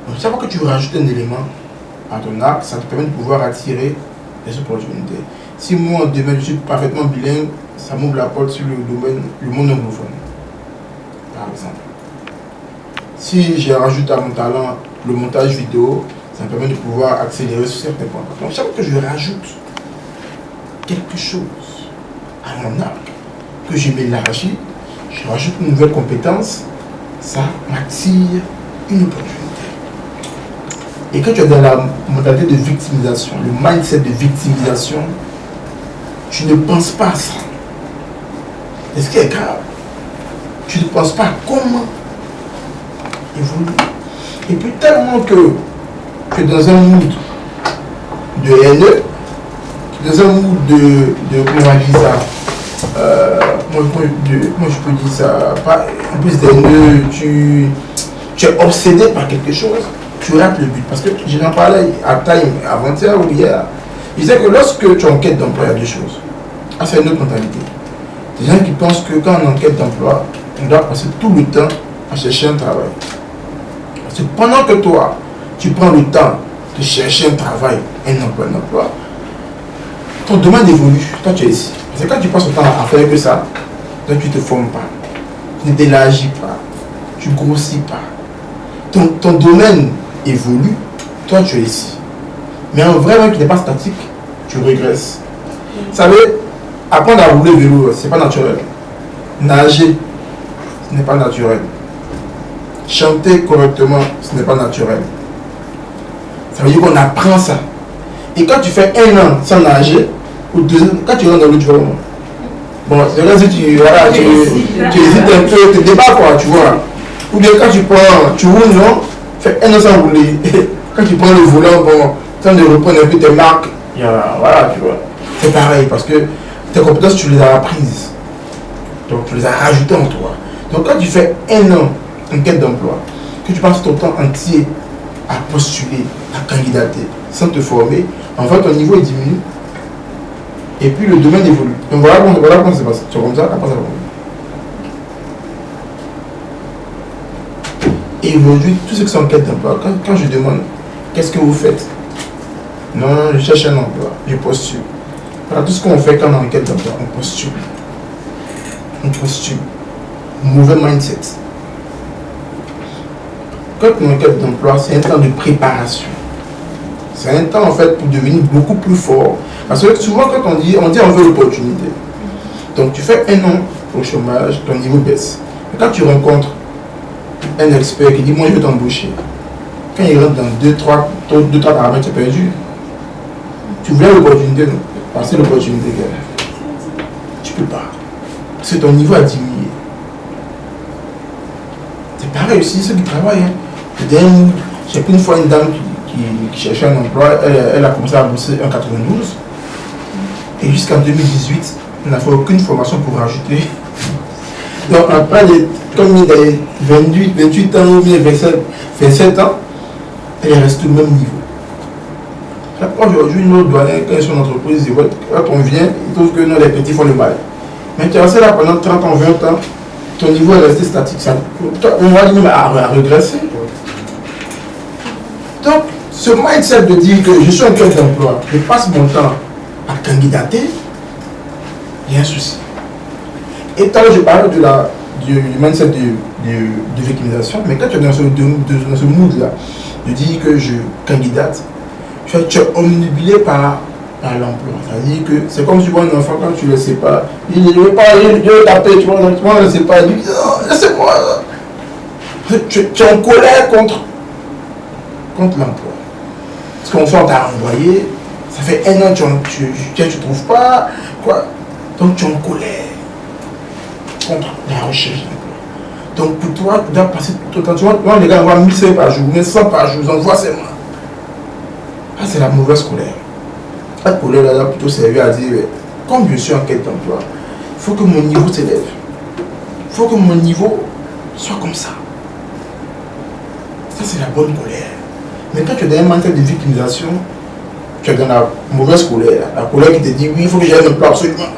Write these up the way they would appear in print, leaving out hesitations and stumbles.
Donc, chaque fois que tu rajoutes un élément à ton arc, ça te permet de pouvoir attirer des opportunités. Si moi, demain, je suis parfaitement bilingue, ça m'ouvre la porte sur le domaine, le monde anglophone, par exemple. Si je rajoute à mon talent le montage vidéo, ça me permet de pouvoir accélérer sur certains points. Donc, chaque fois que je rajoute quelque chose à mon arc, que je m'élargis, je rajoute une nouvelle compétence, ça m'attire une opportunité. Et quand tu es dans la modalité de victimisation, le mindset de victimisation, tu ne penses pas à ça. Et ce qui est grave, tu ne penses pas à comment évoluer. Et puis tellement que tu es dans un mood de haineux, tu es dans un mood de comment on dit ça, moi je peux dire ça, pas, en plus d'haineux, tu es obsédé par quelque chose, tu rates le but. Parce que j'en parlais à Time avant-hier ou hier. Il disait que lorsque tu es en quête d'emploi, il y a deux choses. Ah, c'est une autre mentalité. Des gens qui pensent que quand on est en quête d'emploi, on doit passer tout le temps à chercher un travail. Parce que pendant que toi, tu prends le temps de chercher un travail, un emploi, ton domaine évolue. Toi, tu es ici. Parce que quand tu passes le temps à faire que ça, toi, tu ne te formes pas. Tu ne t'élargis pas. Tu ne grossis pas. Ton domaine évolue. Toi, tu es ici. Mais en vrai, même qui n'est pas statique, tu régresses. Vous savez, apprendre à rouler vélo, ce n'est pas naturel. Nager, ce n'est pas naturel. Chanter correctement, ce n'est pas naturel. Ça veut dire qu'on apprend ça. Et quand tu fais 1 an sans nager, ou 2 ans, quand tu rentres dans l'eau, tu vois. Bon, c'est là si tu hésites un peu, tu débats quoi, tu vois. Ou bien quand tu prends, tu roules, non, fais 1 an sans rouler. Quand tu prends le volant, bon, temps de reprendre un peu tes marques, voilà, tu vois. C'est pareil parce que tes compétences, tu les as apprises. Donc, tu les as rajoutées en toi. Donc, quand tu fais 1 an en quête d'emploi, que tu passes ton temps entier à postuler, à candidater, sans te former, en fait, ton niveau est diminué. Et puis, le domaine évolue. Donc, voilà comment ça se passe. Tu vois comme ça, après ça va. Et aujourd'hui, tous ceux qui sont en quête d'emploi, quand je demande, qu'est-ce que vous faites? Non, je cherche un emploi, je postule. Voilà tout ce qu'on fait quand on est en quête d'emploi, on postule. On postule. Mauvais mindset. Quand on est en quête d'emploi, c'est un temps de préparation. C'est un temps en fait pour devenir beaucoup plus fort. Parce que souvent quand on dit on veut l'opportunité. Donc tu fais 1 an au chômage, ton niveau baisse. Et quand tu rencontres un expert qui dit moi je veux t'embaucher, quand il rentre dans 2-3 paramètres, c'est perdu. Tu voulais l'opportunité, non? Parce que l'opportunité, tu peux pas. Parce que ton niveau a diminué. C'est pareil aussi, ceux qui travaillent. J'ai pris une fois une dame qui cherchait un emploi, elle a commencé à bosser en 92. Et jusqu'en 2018, elle n'a fait aucune formation pour rajouter. Donc après, comme il a 28 ans ou bien 27 ans, elle reste au même niveau. Aujourd'hui, nos douaniers, quand ils sont en entreprise, quand on vient, ils trouvent que nous, les petits font le mal. Mais tu es resté là pendant 30 ans, 20 ans, ton niveau est resté statique. On va dire même à regresser. Donc, ce mindset de dire que je suis en quête d'emploi, je passe mon temps à candidater, il y a un souci. Et tout à l'heure, je parlais du mindset de victimisation, mais quand tu es dans ce mood-là, de dire que je candidate, tu es omnubilé par l'emploi. C'est-à-dire que c'est comme si tu vois un enfant quand tu ne le sais pas, il ne veut pas, il veut taper, tu vois, ne le sais pas, il dit oh, laissez-moi. Tu es en colère contre l'emploi. Parce qu'on t'a envoyé, ça fait 1 an que tu ne trouves pas, quoi. Donc tu es en colère contre la recherche d'emploi. Donc pour toi, tu dois passer tout le temps. Tu vois, les gars envoient 1000 CV par jour, 1100 par jour, ils envoient seulement. Ah, c'est la mauvaise colère. La colère là, plutôt servi à dire, comme je suis en quête d'emploi, il faut que mon niveau s'élève. Il faut que mon niveau soit comme ça. Ça, c'est la bonne colère. Mais quand tu es dans un mindset de victimisation, tu es dans la mauvaise colère. La colère qui te dit, oui, il faut que j'aille un emploi absolument.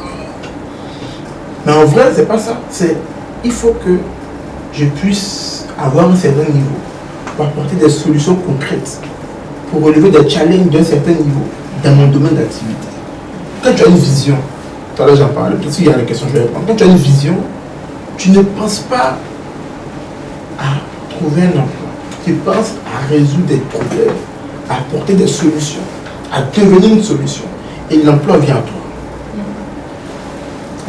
Mais en vrai, c'est pas ça. C'est, il faut que je puisse avoir un certain niveau pour apporter des solutions concrètes, pour relever des challenges d'un certain niveau dans mon domaine d'activité. Quand tu as une vision, tout à l'heure j'en parlais, peut-être qu'il y a des questions que je vais répondre. Quand tu as une vision, tu ne penses pas à trouver un emploi. Tu penses à résoudre des problèmes, à apporter des solutions, à devenir une solution. Et l'emploi vient à toi.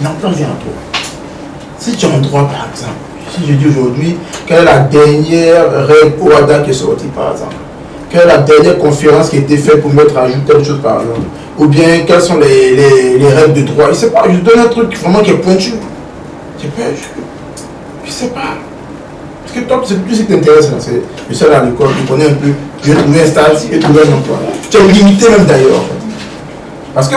L'emploi vient à toi. Si tu es en droit, par exemple, si je dis aujourd'hui, quelle est la dernière règle OADA qui est sortie, par exemple? Quelle est la dernière conférence qui a été faite pour mettre à jour telle chose, par exemple? Ou bien, quelles sont les règles de droit? Je ne sais pas, je donne un truc vraiment qui est pointu. Je ne sais pas. Parce que toi, c'est plus ce qui t'intéresse, c'est le seul à l'école, tu connais un peu, je vais trouver un stage, je vais trouver un emploi. Tu es limité même d'ailleurs, en fait. Parce que,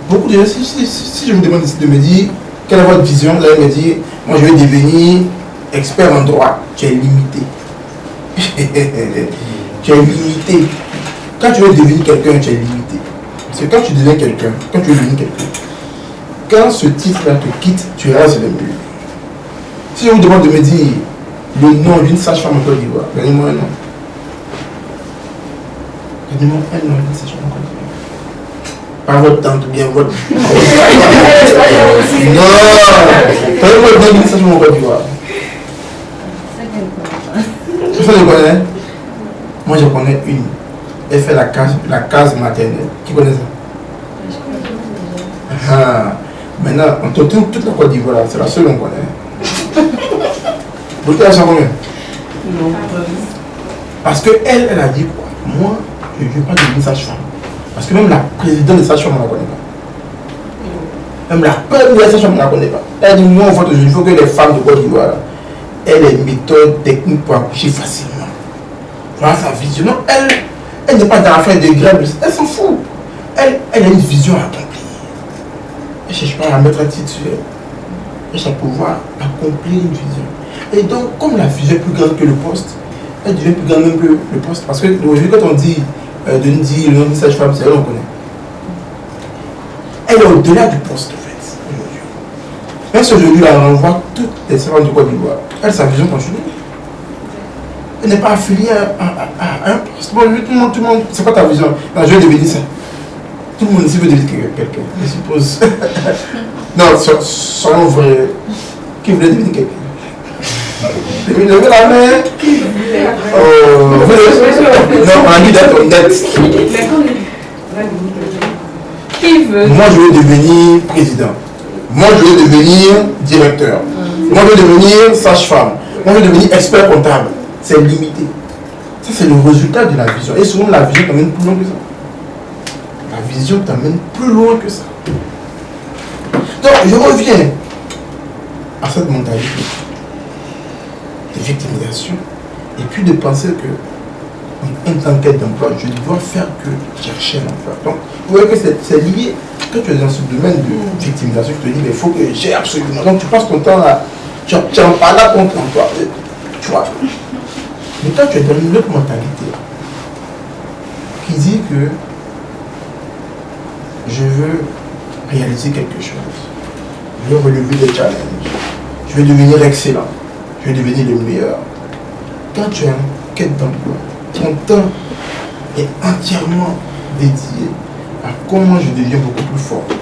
beaucoup de gens, si je vous demande de me dire, quelle est votre vision, vous allez me dire, moi je vais devenir expert en droit. Tu es limité. Tu es limité. Quand tu veux devenir quelqu'un, tu es limité. Parce que quand tu deviens quelqu'un, quand ce titre-là te quitte, tu restes le mieux. Si je vous demande de me dire le nom d'une sage-femme en Côte d'Ivoire, donnez-moi un nom. Donnez-moi un nom d'une sage-femme en Côte d'Ivoire. Pas votre tante ou bien votre... Non. Donnez-moi le nom d'une sage-femme en Côte d'Ivoire. Ça, je connais. Moi, je connais une. Elle fait la case maternelle. Qui connaît ça? Ah. Maintenant, on te trouve toute la Côte d'Ivoire, c'est la seule qu'on connaît. Vous êtes à combien? Non. Parce qu'elle a dit quoi? Moi, je ne veux pas devenir sage-femme. Parce que même la présidente des sages-femmes, on ne la connaît pas. Même la première sage-femme, on ne la connaît pas. Elle dit, moi, en fait, il faut que les femmes de Côte d'Ivoire aient les méthodes techniques pour accoucher facilement. Voilà sa vision. Non, elle n'est pas dans l'affaire de grève, elle s'en fout. Elle a une vision à accomplir. Elle ne cherche pas à la mettre à titulaire. Elle cherche à pouvoir accomplir une vision. Et donc, comme la vision est plus grande que le poste, elle devient plus grande même que le poste. Parce que aujourd'hui, quand on dit de nous dire le nom d'une sage-femme, c'est elle qu'on connaît. Elle est au-delà du poste, en fait, aujourd'hui. Même si aujourd'hui, elle renvoie toutes les servantes de Côte d'Ivoire, elle, sa vision continue. Elle n'est pas affiliée à un poste. Bon, tout le monde, c'est quoi ta vision? Non, je vais devenir ça. Tout le monde ici veut devenir quelqu'un, je suppose. Non, soyons vrais. Qui voulait devenir quelqu'un? Levez la main. Non, on a dit d'être honnête. Qui veut? Moi, je veux devenir président. Moi, je veux devenir directeur. Moi, je veux devenir sage-femme. Moi, je veux devenir expert comptable. C'est limité. Ça, c'est le résultat de la vision. Et souvent, la vision t'amène plus loin que ça. La vision t'amène plus loin que ça. Donc, je reviens à cette mentalité de victimisation. Et puis de penser que, en tant qu'aide d'emploi, je dois faire que chercher un emploi. Donc, vous voyez que c'est lié. Quand tu es dans ce domaine de victimisation, tu te dis, mais il faut que j'ai absolument. Donc, tu passes ton temps là. Tu n'en parles pas contre l'emploi. Tu vois. Mais toi, tu es dans une autre mentalité qui dit que je veux réaliser quelque chose. Je veux relever des challenges. Je veux devenir excellent. Je veux devenir le meilleur. Quand tu es en quête d'emploi, ton temps est entièrement dédié à comment je deviens beaucoup plus fort.